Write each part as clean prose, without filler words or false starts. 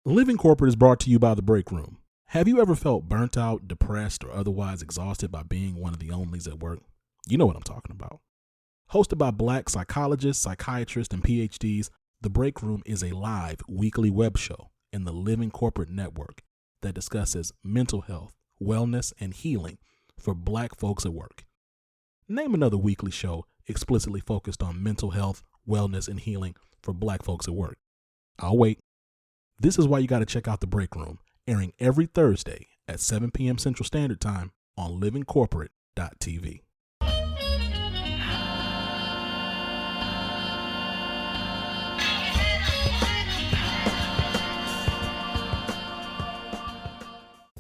Living Corporate is brought to you by The Break Room. Have you ever felt burnt out, depressed, or otherwise exhausted by being one of the onlys at work? You know what I'm talking about. Hosted by Black psychologists, psychiatrists, and PhDs, The Break Room is a live weekly web show in the Living Corporate network that discusses mental health, wellness, and healing for Black folks at work. Name another weekly show explicitly focused on mental health, wellness, and healing for Black folks at work. I'll wait. This is why you got to check out The Break Room, airing every Thursday at 7 p.m. Central Standard Time on livingcorporate.tv.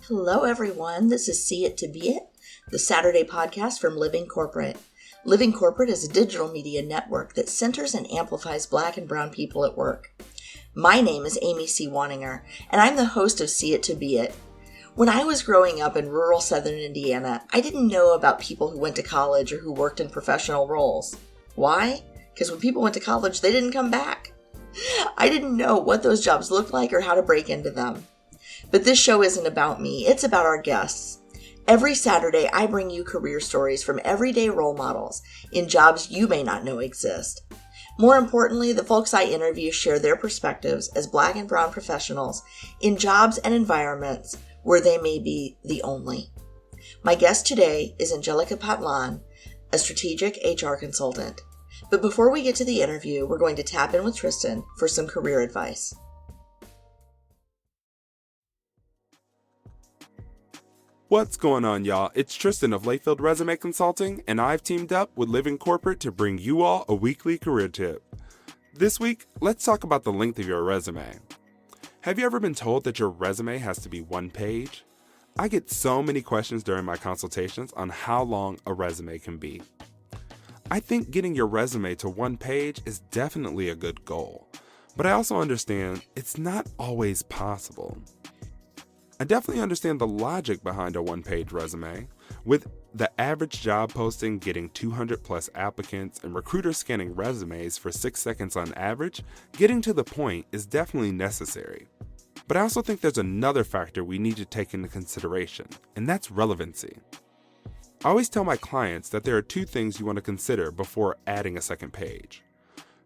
Hello, everyone. This is See It to Be It, the Saturday podcast from Living Corporate. Living Corporate is a digital media network that centers and amplifies Black and Brown people at work. My name is Amy C. Waninger, and I'm the host of See It to Be It. When I was growing up in rural southern Indiana, I didn't know about people who went to college or who worked in professional roles. Why? Because when people went to college, they didn't come back. I didn't know what those jobs looked like or how to break into them. But this show isn't about me, it's about our guests. Every Saturday, I bring you career stories from everyday role models in jobs you may not know exist. More importantly, the folks I interview share their perspectives as Black and Brown professionals in jobs and environments where they may be the only. My guest today is Angelica Patlán, a strategic HR consultant. But before we get to the interview, we're going to tap in with Tristan for some career advice. What's going on, y'all? It's Tristan of Layfield Resume Consulting, and I've teamed up with Living Corporate to bring you all a weekly career tip. This week, let's talk about the length of your resume. Have you ever been told that your resume has to be one page? I get so many questions during my consultations on how long a resume can be. I think getting your resume to one page is definitely a good goal, but I also understand it's not always possible. I definitely understand the logic behind a one-page resume. With the average job posting getting 200 plus applicants and recruiters scanning resumes for 6 seconds on average, getting to the point is definitely necessary. But I also think there's another factor we need to take into consideration, and that's relevancy. I always tell my clients that there are two things you want to consider before adding a second page.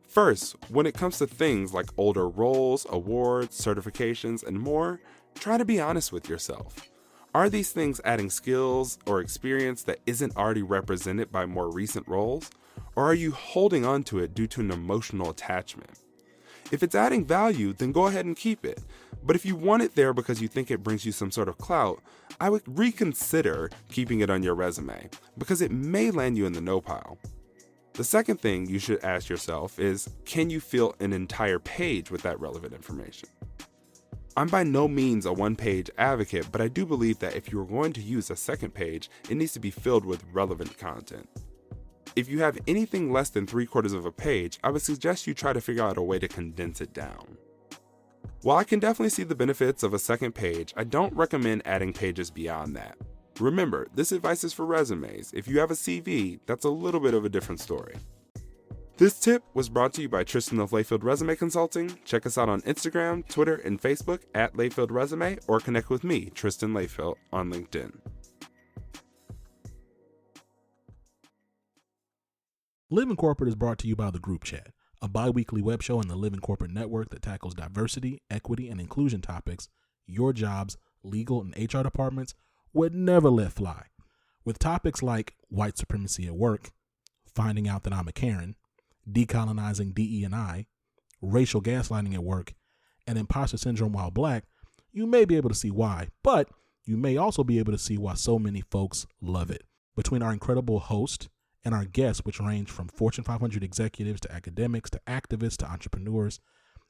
First, when it comes to things like older roles, awards, certifications, and more, try to be honest with yourself. Are these things adding skills or experience that isn't already represented by more recent roles? Or are you holding on to it due to an emotional attachment? If it's adding value, then go ahead and keep it. But if you want it there because you think it brings you some sort of clout, I would reconsider keeping it on your resume because it may land you in the no pile. The second thing you should ask yourself is, can you fill an entire page with that relevant information? I'm by no means a one-page advocate, but I do believe that if you are going to use a second page, it needs to be filled with relevant content. If you have anything less than 3/4 of a page, I would suggest you try to figure out a way to condense it down. While I can definitely see the benefits of a second page, I don't recommend adding pages beyond that. Remember, this advice is for resumes. If you have a CV, that's a little bit of a different story. This tip was brought to you by Tristan of Layfield Resume Consulting. Check us out on Instagram, Twitter, and Facebook at Layfield Resume, or connect with me, Tristan Layfield, on LinkedIn. Living Corporate is brought to you by The Group Chat, a bi-weekly web show in the Living Corporate network that tackles diversity, equity, and inclusion topics your jobs, legal, and HR departments would never let fly. With topics like white supremacy at work, finding out that I'm a Karen, decolonizing DE&I, racial gaslighting at work, and imposter syndrome while Black, you may be able to see why, but you may also be able to see why so many folks love it. Between our incredible host and our guests, which range from Fortune 500 executives to academics to activists to entrepreneurs,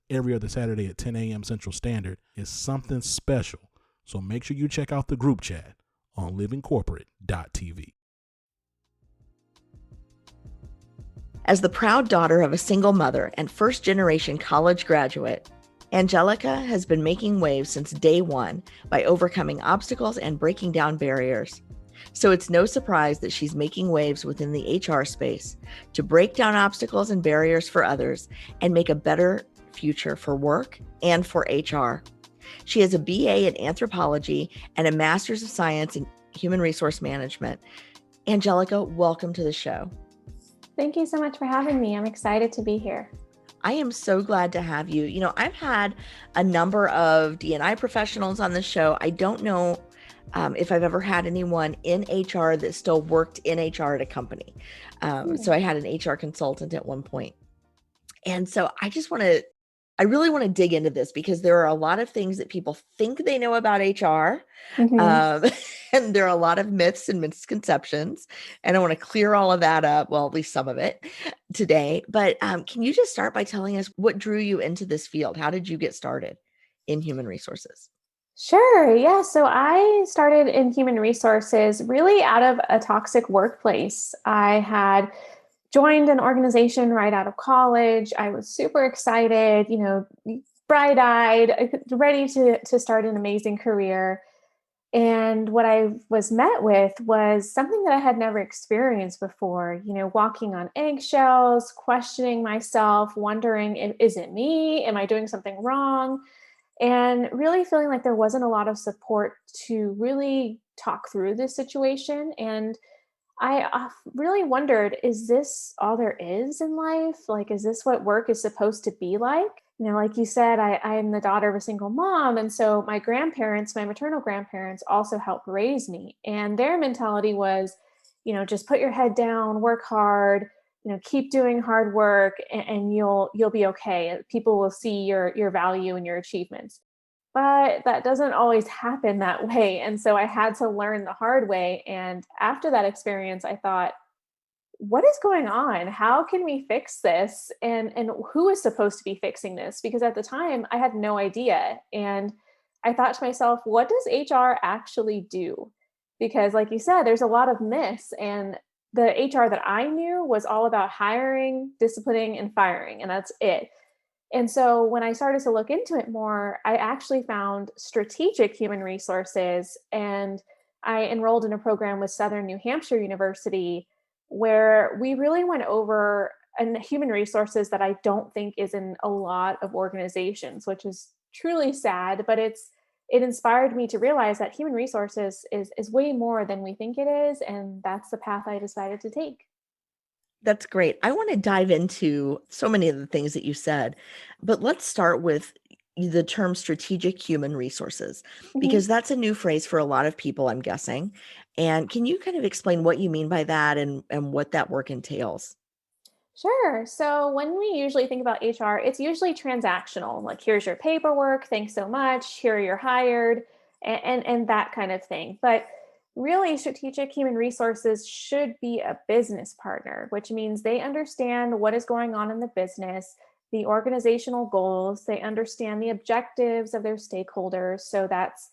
every other Saturday at 10 a.m. Central Standard is something special. So make sure you check out The Group Chat on livingcorporate.tv. As the proud daughter of a single mother and first-generation college graduate, Angelica has been making waves since day one by overcoming obstacles and breaking down barriers. So it's no surprise that she's making waves within the HR space to break down obstacles and barriers for others and make a better future for work and for HR. She has a BA in anthropology and a master's of science in human resource management. Angelica, welcome to the show. Thank you so much for having me. I'm excited to be here. I am so glad to have you. You know, I've had a number of D&I professionals on the show. I don't know if I've ever had anyone in HR that still worked in HR at a company. So I had an HR consultant at one point. And so I really want to dig into this because there are a lot of things that people think they know about HR. And there are a lot of myths and misconceptions. And I want to clear all of that up, well, at least some of it today. But can you just start by telling us what drew you into this field? How did you get started in human resources? Sure. Yeah. So I started in human resources really out of a toxic workplace. I had joined an organization right out of college. I was super excited, bright-eyed, ready to start an amazing career. And what I was met with was something that I had never experienced before, walking on eggshells, questioning myself, wondering, is it me? Am I doing something wrong? And really feeling like there wasn't a lot of support to really talk through this situation. And I really wondered, is this all there is in life? Like, is this what work is supposed to be like? Like you said, I am the daughter of a single mom. And so my grandparents, my maternal grandparents also helped raise me. And their mentality was, just put your head down, work hard, keep doing hard work and you'll be okay. People will see your value and your achievements. But that doesn't always happen that way. And so I had to learn the hard way. And after that experience, I thought, what is going on? How can we fix this? And who is supposed to be fixing this? Because at the time I had no idea. And I thought to myself, what does HR actually do? Because like you said, there's a lot of myths, and the HR that I knew was all about hiring, disciplining, and firing. And that's it. And so when I started to look into it more, I actually found strategic human resources, and I enrolled in a program with Southern New Hampshire University where we really went over human resources that I don't think is in a lot of organizations, which is truly sad, but it inspired me to realize that human resources is way more than we think it is. And that's the path I decided to take. That's great. I want to dive into so many of the things that you said, but let's start with the term strategic human resources, because that's a new phrase for a lot of people, I'm guessing. And can you kind of explain what you mean by that and what that work entails? Sure. So when we usually think about HR, it's usually transactional. Like, here's your paperwork. Thanks so much. Here you're hired, and that kind of thing. But really, strategic human resources should be a business partner, which means they understand what is going on in the business, the organizational goals. They understand the objectives of their stakeholders. So that's,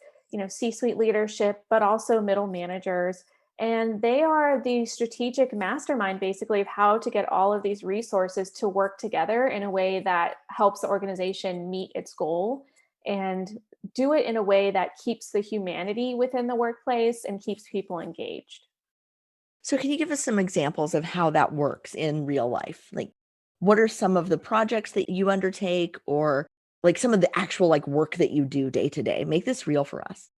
C-suite leadership, but also middle managers. And they are the strategic mastermind, basically, of how to get all of these resources to work together in a way that helps the organization meet its goal and do it in a way that keeps the humanity within the workplace and keeps people engaged. So can you give us some examples of how that works in real life? Like, what are some of the projects that you undertake, or like some of the actual work that you do day to day? Make this real for us.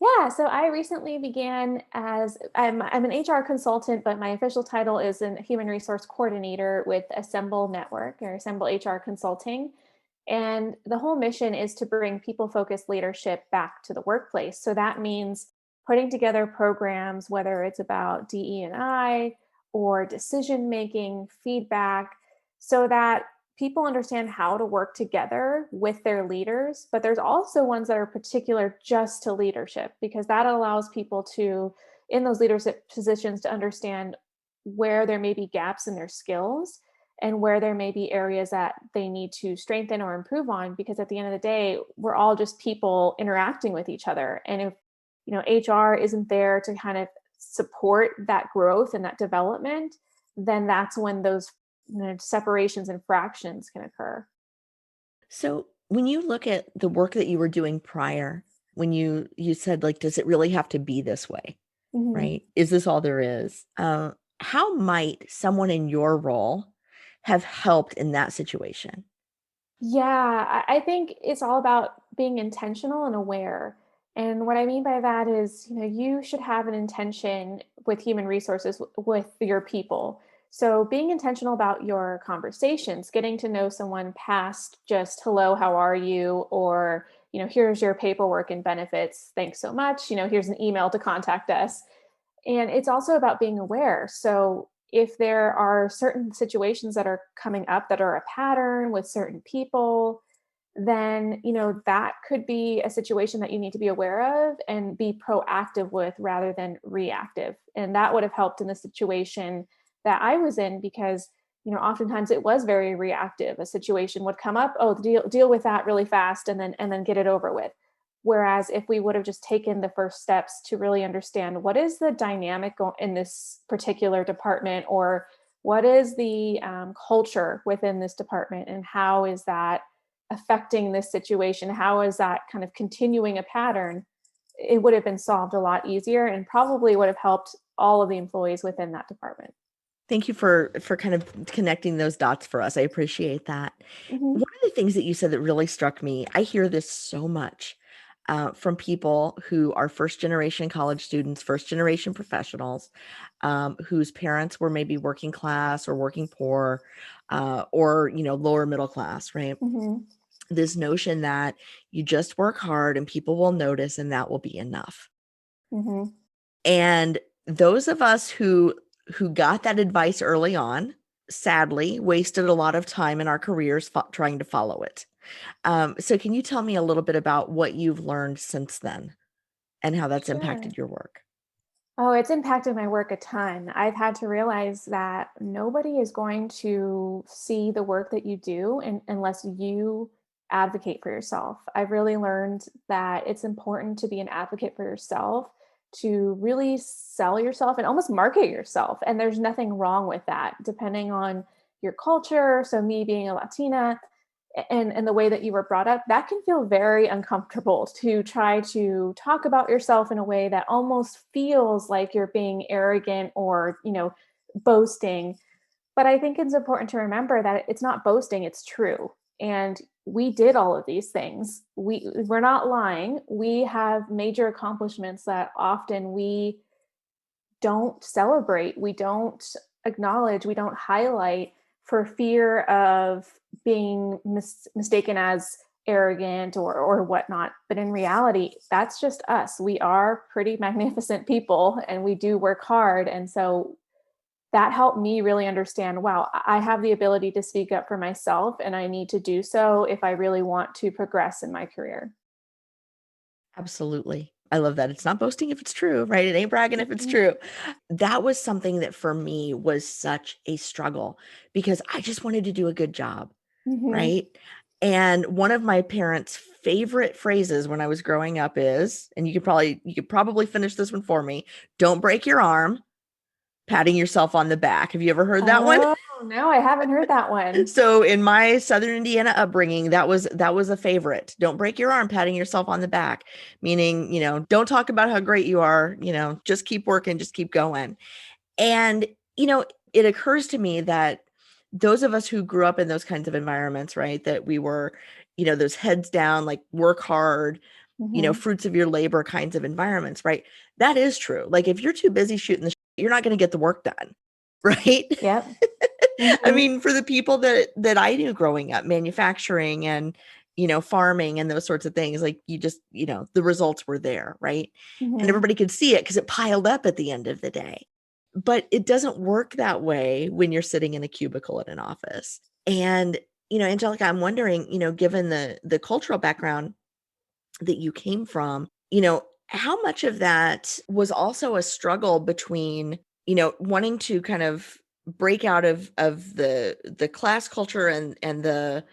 Yeah, so I recently began as I'm an HR consultant, but my official title is a human resource coordinator with Assemble Network, or Assemble HR Consulting. And the whole mission is to bring people-focused leadership back to the workplace. So that means putting together programs, whether it's about DE&I or decision making, feedback, so that people understand how to work together with their leaders. But there's also ones that are particular just to leadership, because that allows people to, in those leadership positions, to understand where there may be gaps in their skills and where there may be areas that they need to strengthen or improve on. Because at the end of the day, we're all just people interacting with each other. And if HR isn't there to kind of support that growth and that development, then that's when those separations and fractions can occur. So when you look at the work that you were doing prior, when you said, does it really have to be this way? Right? Is this all there is? How might someone in your role have helped in that situation? Yeah, I think it's all about being intentional and aware. And what I mean by that is, you should have an intention with human resources with your people. So being intentional about your conversations, getting to know someone past just hello, how are you? Or, here's your paperwork and benefits. Thanks so much. Here's an email to contact us. And it's also about being aware. So if there are certain situations that are coming up that are a pattern with certain people, then that could be a situation that you need to be aware of and be proactive with rather than reactive. And that would have helped in the situation that I was in, because oftentimes it was very reactive. A situation would come up, oh, deal with that really fast, and then get it over with. Whereas if we would have just taken the first steps to really understand what is the dynamic in this particular department, or what is the culture within this department, and how is that affecting this situation, how is that kind of continuing a pattern, it would have been solved a lot easier and probably would have helped all of the employees within that department. Thank you for kind of connecting those dots for us. I appreciate that. Mhm. One of the things that you said that really struck me, I hear this so much from people who are first generation college students, first generation professionals, whose parents were maybe working class or working poor, or lower middle class, right? Mhm. This notion that you just work hard and people will notice and that will be enough. Mhm. And those of us who got that advice early on, sadly, wasted a lot of time in our careers trying to follow it. So can you tell me a little bit about what you've learned since then and how that's Sure. impacted your work? Oh, it's impacted my work a ton. I've had to realize that nobody is going to see the work that you do unless you advocate for yourself. I've really learned that it's important to be an advocate for yourself, to really sell yourself and almost market yourself. And there's nothing wrong with that, depending on your culture. So, me being a Latina, and the way that you were brought up, that can feel very uncomfortable to try to talk about yourself in a way that almost feels like you're being arrogant or, boasting. But I think it's important to remember that it's not boasting, it's true. And we did all of these things. We're not lying. We have major accomplishments that often we don't celebrate, we don't acknowledge, we don't highlight, for fear of being mistaken as arrogant or whatnot. But in reality, that's just us. We are pretty magnificent people and we do work hard. And so that helped me really understand, wow, I have the ability to speak up for myself and I need to do so if I really want to progress in my career. Absolutely. I love that. It's not boasting if it's true, right? It ain't bragging if it's Mhm. true. That was something that for me was such a struggle because I just wanted to do a good job, Mhm. right? And one of my parents' favorite phrases when I was growing up is, and you could probably finish this one for me, don't break your arm patting yourself on the back. Have you ever heard that one? Oh, no, I haven't heard that one. So in my Southern Indiana upbringing, that was a favorite. Don't break your arm patting yourself on the back, meaning, don't talk about how great you are, just keep working, just keep going. And, it occurs to me that those of us who grew up in those kinds of environments, right, that we were, those heads down, like work hard, Mhm. fruits of your labor kinds of environments, right? That is true. Like if you're too busy shooting the you're not going to get the work done, right? Yep. I Mhm. mean, for the people that I knew growing up, manufacturing and, farming and those sorts of things, like you just, the results were there, right? And Mhm. everybody could see it because it piled up at the end of the day. But it doesn't work that way when you're sitting in a cubicle at an office. And, Angelica, I'm wondering, given the cultural background that you came from, how much of that was also a struggle between, wanting to kind of break out of the class culture and the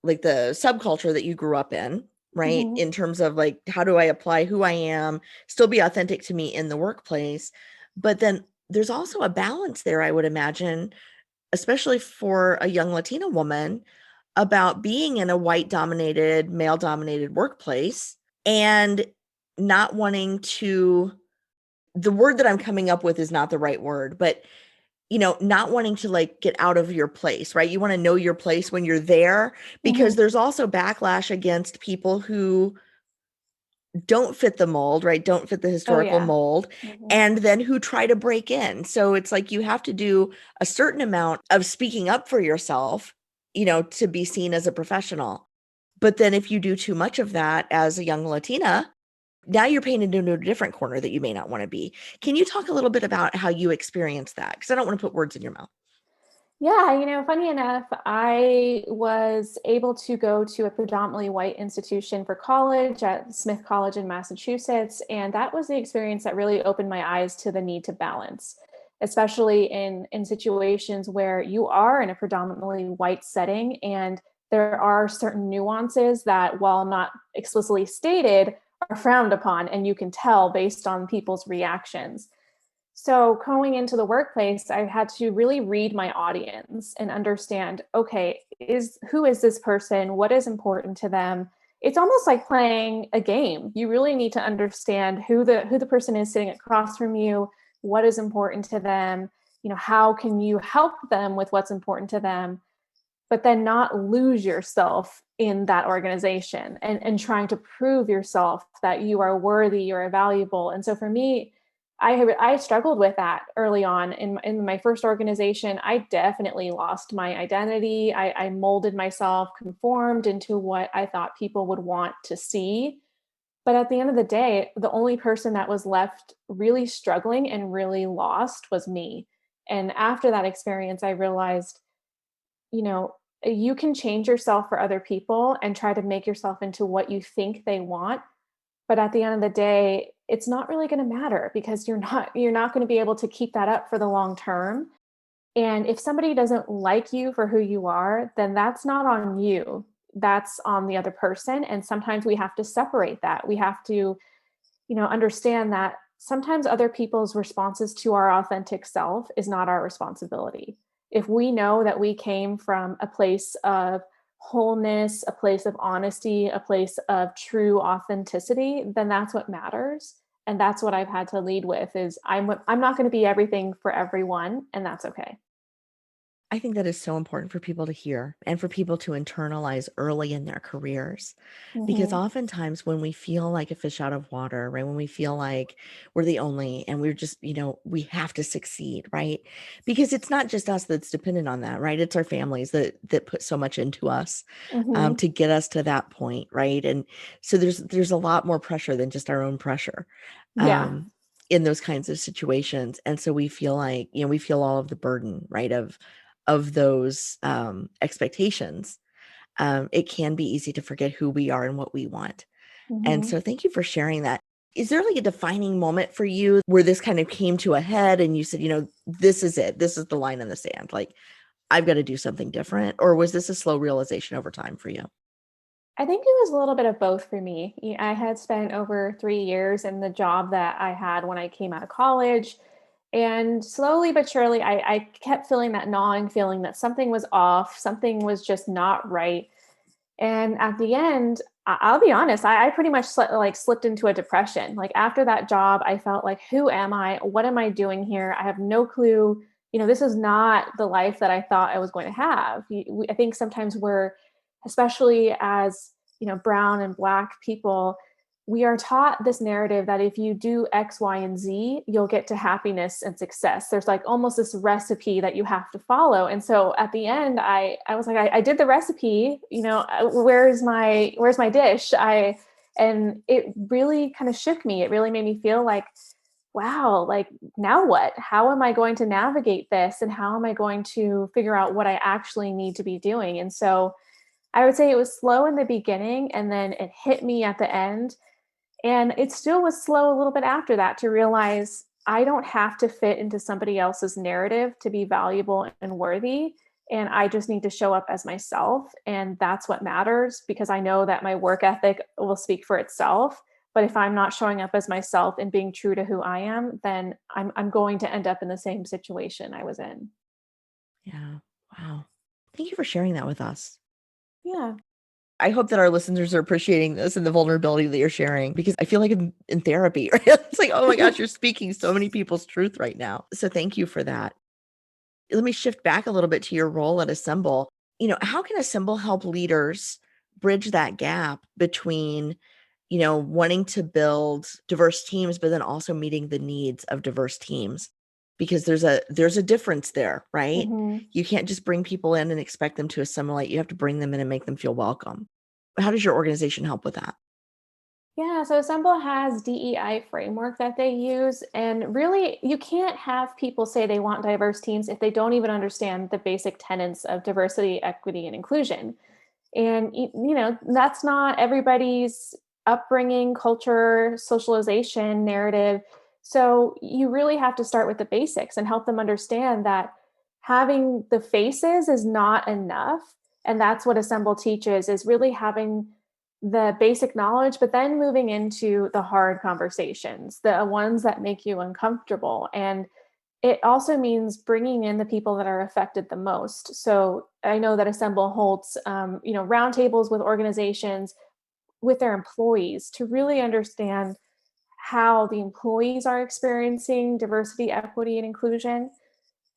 like the subculture that you grew up in, right? Mhm. In terms of like, how do I apply who I am, still be authentic to me in the workplace? But then there's also a balance there, I would imagine, especially for a young Latina woman, about being in a white dominated, male dominated workplace and not wanting to, the word that I'm coming up with is not the right word, but not wanting to like get out of your place, right? You want to know your place when you're there, because there's also backlash against people who don't fit the mold, right? Don't fit the historical mold, and then who try to break in. So it's like you have to do a certain amount of speaking up for yourself, to be seen as a professional. But then if you do too much of that as a young Latina, now you're painted into a different corner that you may not want to be. Can you talk a little bit about how you experienced that? Because I don't want to put words in your mouth. Yeah, funny enough, I was able to go to a predominantly white institution for college at Smith College in Massachusetts. And that was the experience that really opened my eyes to the need to balance, especially in situations where you are in a predominantly white setting. And there are certain nuances that, while not explicitly stated, are frowned upon. And you can tell based on people's reactions. So going into the workplace, I had to really read my audience and understand, okay, who is this person? What is important to them? It's almost like playing a game. You really need to understand who the person is sitting across from you, what is important to them, how can you help them with what's important to them, but then not lose yourself in that organization and trying to prove yourself that you are worthy, you're valuable. And so for me, I struggled with that early on in my first organization. I definitely lost my identity. I molded myself, conformed into what I thought people would want to see. But at the end of the day, the only person that was left really struggling and really lost was me. And after that experience, I realized, you can change yourself for other people and try to make yourself into what you think they want. But at the end of the day, it's not really going to matter, because you're not going to be able to keep that up for the long term. And if somebody doesn't like you for who you are, then that's not on you. That's on the other person. And sometimes we have to separate that. We have to, understand that sometimes other people's responses to our authentic self is not our responsibility. If we know that we came from a place of wholeness, a place of honesty, a place of true authenticity, then that's what matters. And that's what I've had to lead with is I'm not going to be everything for everyone, and that's okay. I think that is so important for people to hear and for people to internalize early in their careers. Because Mm-hmm. oftentimes when we feel like a fish out of water, right? When we feel like we're the only and we're just, we have to succeed, right? Because it's not just us that's dependent on that, right? It's our families that put so much into us Mm-hmm. to get us to that point, right? And so there's a lot more pressure than just our own pressure. Yeah. In those kinds of situations. And so we feel like, we feel all of the burden, right, of those expectations. It can be easy to forget who we are and what we want. And Mm-hmm. so thank you for sharing that. Is there like a defining moment for you where this kind of came to a head and you said, this is it, this is the line in the sand, like I've got to do something different? Or was this a slow realization over time for you? I think it was a little bit of both for me. I had spent over 3 years in the job that I had when I came out of college. And slowly but surely, I kept feeling that gnawing feeling that something was off, something was just not right. And at the end, I'll be honest, I pretty much slipped into a depression. Like after that job, I felt like, who am I? What am I doing here? I have no clue. This is not the life that I thought I was going to have. I think sometimes we're, especially as, brown and black people, we are taught this narrative that if you do X, Y, and Z, you'll get to happiness and success. There's like almost this recipe that you have to follow. And so at the end, I was like, I did the recipe, where's my dish? And it really kind of shook me. It really made me feel like, wow, like now what? How am I going to navigate this? And how am I going to figure out what I actually need to be doing? And so I would say it was slow in the beginning, and then it hit me at the end. And it still was slow a little bit after that to realize I don't have to fit into somebody else's narrative to be valuable and worthy. And I just need to show up as myself. And that's what matters, because I know that my work ethic will speak for itself. But if I'm not showing up as myself and being true to who I am, then I'm going to end up in the same situation I was in. Yeah. Wow. Thank you for sharing that with us. Yeah. I hope that our listeners are appreciating this and the vulnerability that you're sharing, because I feel like I'm in therapy, right? It's like, oh my gosh, you're speaking so many people's truth right now. So thank you for that. let me shift back a little bit to your role at Assemble. How can Assemble help leaders bridge that gap between, wanting to build diverse teams, but then also meeting the needs of diverse teams? Because there's a difference there, right? Mm-hmm. You can't just bring people in and expect them to assimilate. You have to bring them in and make them feel welcome. How does your organization help with that? Yeah, so Assemble has DEI framework that they use. And really, you can't have people say they want diverse teams if they don't even understand the basic tenets of diversity, equity, and inclusion. And, that's not everybody's upbringing, culture, socialization, narrative. So you really have to start with the basics and help them understand that having the faces is not enough. And that's what Assemble teaches, is really having the basic knowledge, but then moving into the hard conversations, the ones that make you uncomfortable. And it also means bringing in the people that are affected the most. So I know that Assemble holds, roundtables with organizations, with their employees, to really understand how the employees are experiencing diversity, equity, and inclusion.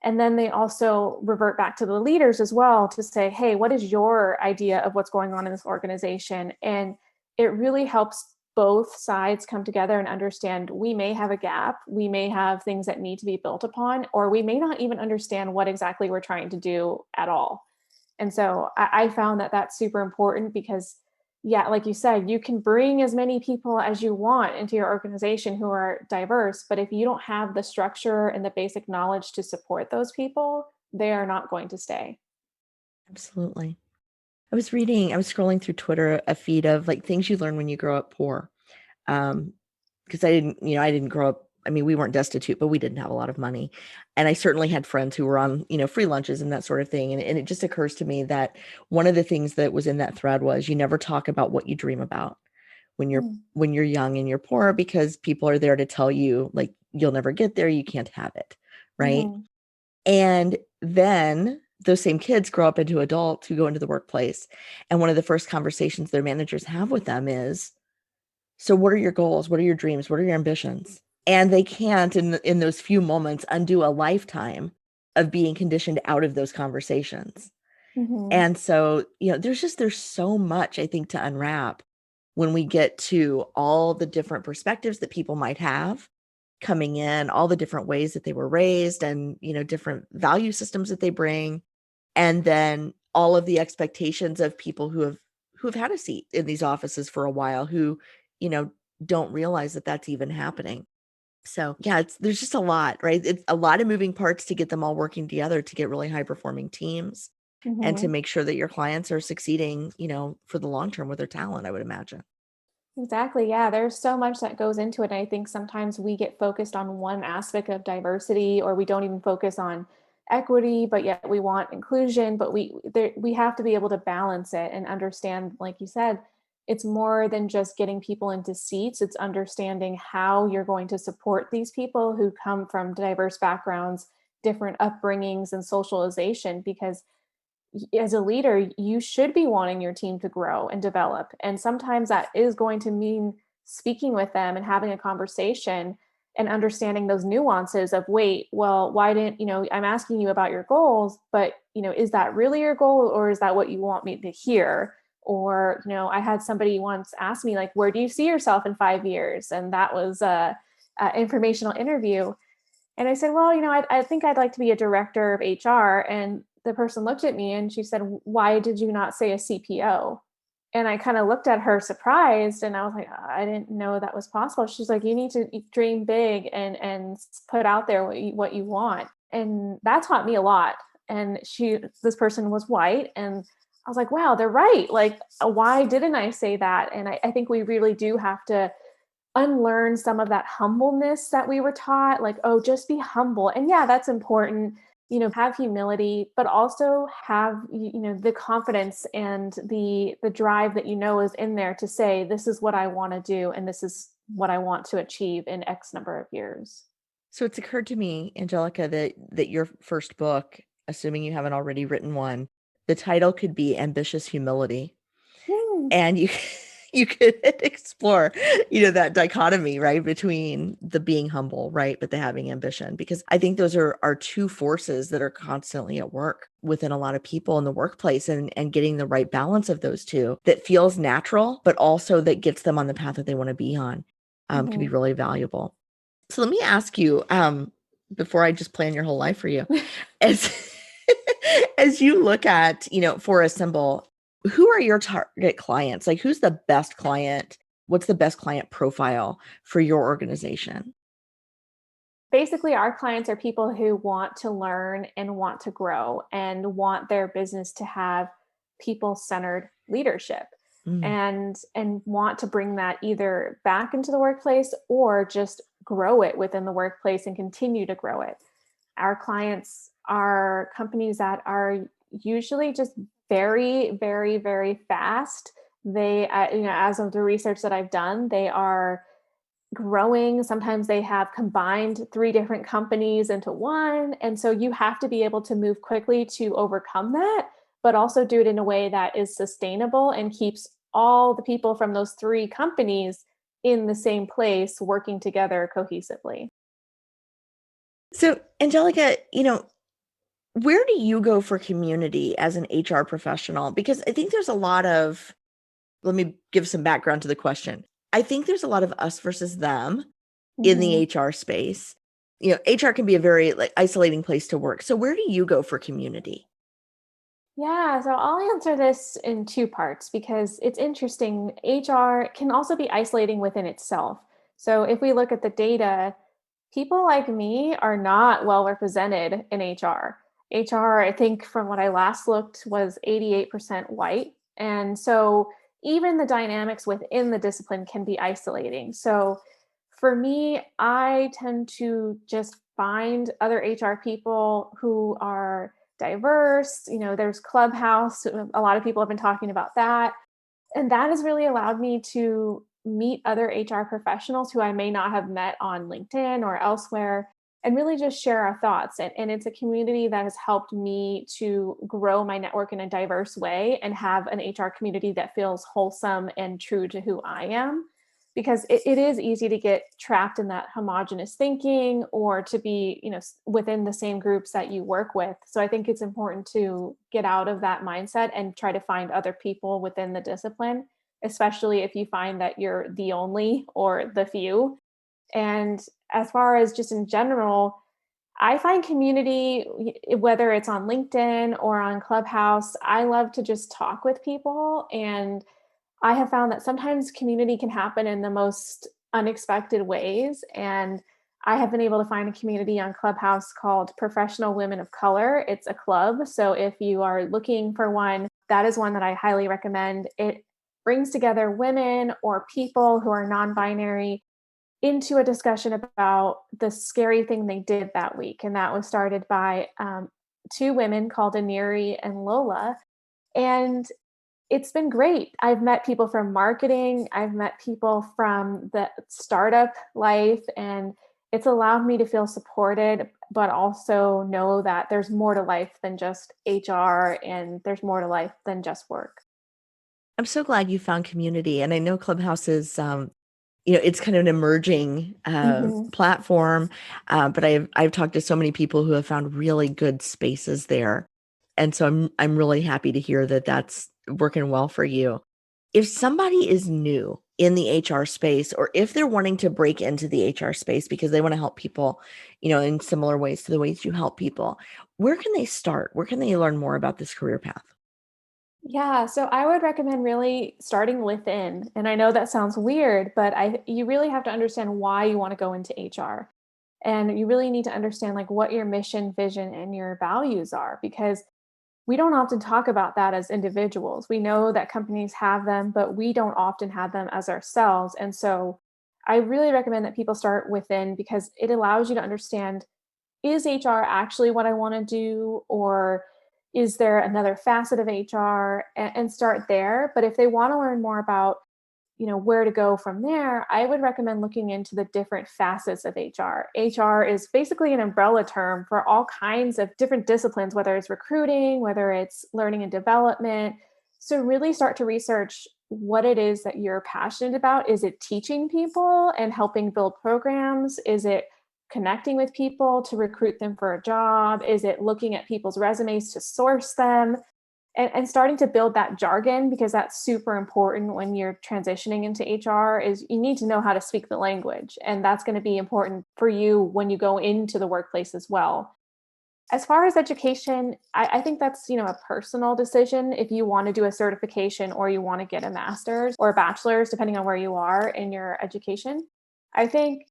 And then they also revert back to the leaders as well to say, hey, what is your idea of what's going on in this organization? And it really helps both sides come together and understand we may have a gap, we may have things that need to be built upon, or we may not even understand what exactly we're trying to do at all. And so I found that that's super important because, yeah, like you said, you can bring as many people as you want into your organization who are diverse, but if you don't have the structure and the basic knowledge to support those people, they are not going to stay. Absolutely. I was scrolling through Twitter, a feed of like things you learn when you grow up poor. Because I didn't grow up. I mean, we weren't destitute, but we didn't have a lot of money. And I certainly had friends who were on, free lunches and that sort of thing. And it just occurs to me that one of the things that was in that thread was you never talk about what you dream about when you're Mm. when you're young and you're poor, because people are there to tell you like you'll never get there, you can't have it, right? Mhm. And then those same kids grow up into adults who go into the workplace. And one of the first conversations their managers have with them is, so what are your goals? What are your dreams? What are your ambitions? And they can't in those few moments undo a lifetime of being conditioned out of those conversations. Mhm. And so, there's so much I think to unwrap when we get to all the different perspectives that people might have coming in, all the different ways that they were raised and, different value systems that they bring. And then all of the expectations of people who have had a seat in these offices for a while, who, you know, don't realize that that's even happening. So yeah, there's just a lot, right? It's a lot of moving parts to get them all working together to get really high performing teams and to Mhm. make sure that your clients are succeeding, for the long term with their talent, I would imagine. Exactly. Yeah, there's so much that goes into it. And I think sometimes we get focused on one aspect of diversity, or we don't even focus on equity, but yet we want inclusion. But we have to be able to balance it and understand, like you said, it's more than just getting people into seats. It's understanding how you're going to support these people who come from diverse backgrounds, different upbringings, and socialization, because as a leader, you should be wanting your team to grow and develop. And sometimes that is going to mean speaking with them and having a conversation and understanding those nuances of, wait, well, why didn't, I'm asking you about your goals, but, is that really your goal, or is that what you want me to hear? Or, I had somebody once ask me, like, where do you see yourself in 5 years? And that was a informational interview. And I said, well, I think I'd like to be a director of HR. And the person looked at me and she said, why did you not say a CPO? And I kind of looked at her surprised, and I was like, I didn't know that was possible. She's like, you need to dream big and put out there what you want. And that taught me a lot. And this person was white, and I was like, wow, they're right. Like, why didn't I say that? And I think we really do have to unlearn some of that humbleness that we were taught, like, oh, just be humble. And yeah, that's important, have humility, but also have, the confidence and the drive that is in there to say, this is what I want to do, and this is what I want to achieve in X number of years. So it's occurred to me, Angelica, that your first book, assuming you haven't already written one, the title could be Ambitious Humility. Hmm. And you you could explore, that dichotomy, right, between the being humble, right, but the having ambition, because I think those are two forces that are constantly at work within a lot of people in the workplace, and getting the right balance of those two that feels natural, but also that gets them on the path that they want to be on, can be really valuable. So let me ask you, before I just plan your whole life for you, as as you look at, for Assemble, who are your target clients? Like, who's the best client? What's the best client profile for your organization? Basically, our clients are people who want to learn and want to grow and want their business to have people-centered leadership, Mm. and want to bring that either back into the workplace or just grow it within the workplace and continue to grow it. Our clients are companies that are usually just very, very, very fast. They, as of the research that I've done, they are growing. Sometimes they have combined 3 different companies into one. And so you have to be able to move quickly to overcome that, but also do it in a way that is sustainable and keeps all the people from those 3 companies in the same place working together cohesively. So, Angelica, where do you go for community as an HR professional? Because I think there's a lot of, let me give some background to the question. I think there's a lot of us versus them in the HR space. HR can be a very isolating place to work. So where do you go for community? Yeah, so I'll answer this in 2 parts because it's interesting. HR can also be isolating within itself. So if we look at the data, people like me are not well represented in HR. HR, I think from what I last looked, was 88% white. And so even the dynamics within the discipline can be isolating. So for me, I tend to just find other HR people who are diverse. There's Clubhouse. A lot of people have been talking about that. And that has really allowed me to meet other HR professionals who I may not have met on LinkedIn or elsewhere, and really just share our thoughts. And it's a community that has helped me to grow my network in a diverse way and have an HR community that feels wholesome and true to who I am. Because it is easy to get trapped in that homogenous thinking, or to be, within the same groups that you work with. So I think it's important to get out of that mindset and try to find other people within the discipline, especially if you find that you're the only or the few. And as far as just in general, I find community, whether it's on LinkedIn or on Clubhouse, I love to just talk with people. And I have found that sometimes community can happen in the most unexpected ways. And I have been able to find a community on Clubhouse called Professional Women of Color. It's a club. So if you are looking for one, that is one that I highly recommend. It brings together women or people who are non-binary into a discussion about the scary thing they did that week. And that was started by 2 women called Aniri and Lola. And it's been great. I've met people from marketing. I've met people from the startup life, and it's allowed me to feel supported, but also know that there's more to life than just HR, and there's more to life than just work. I'm so glad you found community. And I know Clubhouse is, it's kind of an emerging platform, but I've talked to so many people who have found really good spaces there. And so I'm really happy to hear that that's working well for you. If somebody is new in the HR space, or if they're wanting to break into the HR space because they want to help people, in similar ways to the ways you help people, where can they start? Where can they learn more about this career path? Yeah, so I would recommend really starting within. And I know that sounds weird, but you really have to understand why you want to go into HR. And you really need to understand what your mission, vision, and your values are, because we don't often talk about that as individuals. We know that companies have them, but we don't often have them as ourselves. And so I really recommend that people start within, because it allows you to understand, is HR actually what I want to do? Or is there another facet of HR? And start there. But if they want to learn more about where to go from there, I would recommend looking into the different facets of HR. HR is basically an umbrella term for all kinds of different disciplines, whether it's recruiting, whether it's learning and development. So really start to research what it is that you're passionate about. Is it teaching people and helping build programs? Is it connecting with people to recruit them for a job? Is it looking at people's resumes to source them? And starting to build that jargon, because that's super important when you're transitioning into HR, is you need to know how to speak the language. And that's going to be important for you when you go into the workplace as well. As far as education, I think that's, a personal decision. If you want to do a certification or you want to get a master's or a bachelor's, depending on where you are in your education, I think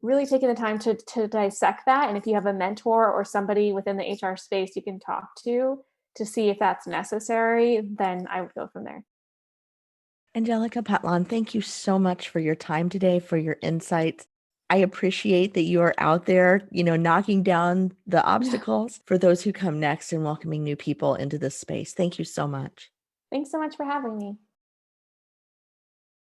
really taking the time to dissect that. And if you have a mentor or somebody within the HR space you can talk to see if that's necessary, then I would go from there. Angelica Patlán, thank you so much for your time today, for your insights. I appreciate that you are out there, knocking down the obstacles for those who come next and welcoming new people into this space. Thank you so much. Thanks so much for having me.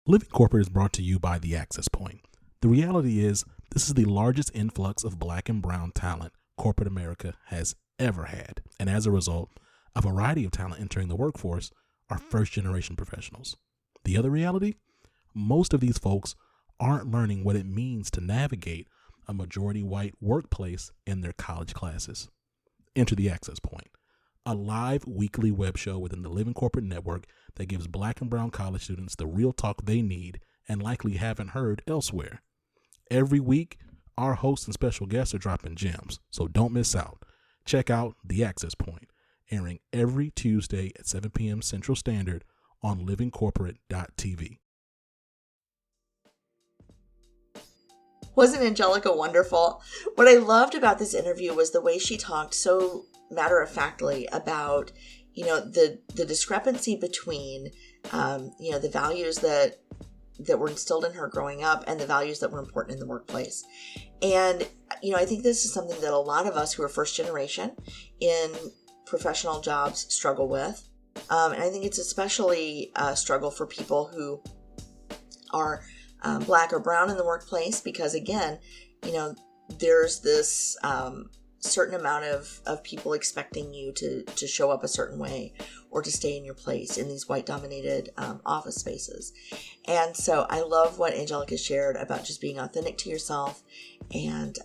Living Corporate is brought to you by The Access Point. The reality is, this is the largest influx of Black and brown talent corporate America has ever had. And as a result, a variety of talent entering the workforce are first-generation professionals. The other reality? Most of these folks aren't learning what it means to navigate a majority white workplace in their college classes. Enter The Access Point, a live weekly web show within the Living Corporate Network that gives Black and brown college students the real talk they need and likely haven't heard elsewhere. Every week, our hosts and special guests are dropping gems, so don't miss out. Check out The Access Point, airing every Tuesday at 7 p.m. Central Standard on livingcorporate.tv. Wasn't Angelica wonderful? What I loved about this interview was the way she talked so matter-of-factly about, the discrepancy between, the values that were instilled in her growing up and the values that were important in the workplace. And, I think this is something that a lot of us who are first generation in professional jobs struggle with. And I think it's especially a struggle for people who are Black or brown in the workplace, because again, there's this certain amount of people expecting you to show up a certain way or to stay in your place in these white dominated office spaces. And so I love what Angelica shared about just being authentic to yourself and,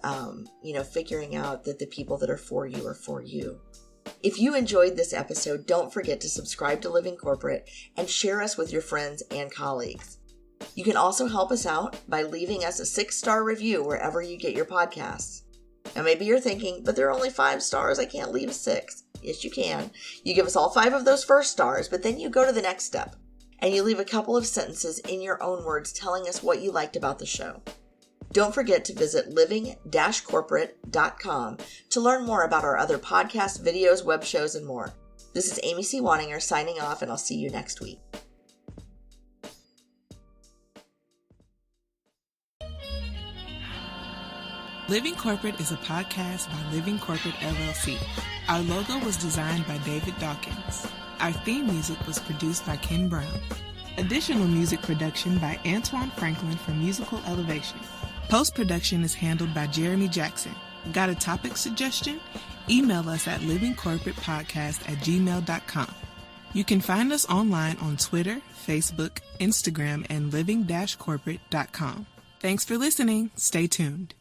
figuring out that the people that are for you. If you enjoyed this episode, don't forget to subscribe to Living Corporate and share us with your friends and colleagues. You can also help us out by leaving us a 6-star review wherever you get your podcasts. Now maybe you're thinking, but there are only 5 stars, I can't leave a 6. Yes, you can. You give us all 5 of those first stars, but then you go to the next step and you leave a couple of sentences in your own words telling us what you liked about the show. Don't forget to visit living-corporate.com to learn more about our other podcasts, videos, web shows, and more. This is Amy C. Waninger signing off, and I'll see you next week. Living Corporate is a podcast by Living Corporate LLC. Our logo was designed by David Dawkins. Our theme music was produced by Ken Brown. Additional music production by Antoine Franklin for Musical Elevation. Post-production is handled by Jeremy Jackson. Got a topic suggestion? Email us at livingcorporatepodcast@gmail.com. You can find us online on Twitter, Facebook, Instagram, and living-corporate.com. Thanks for listening. Stay tuned.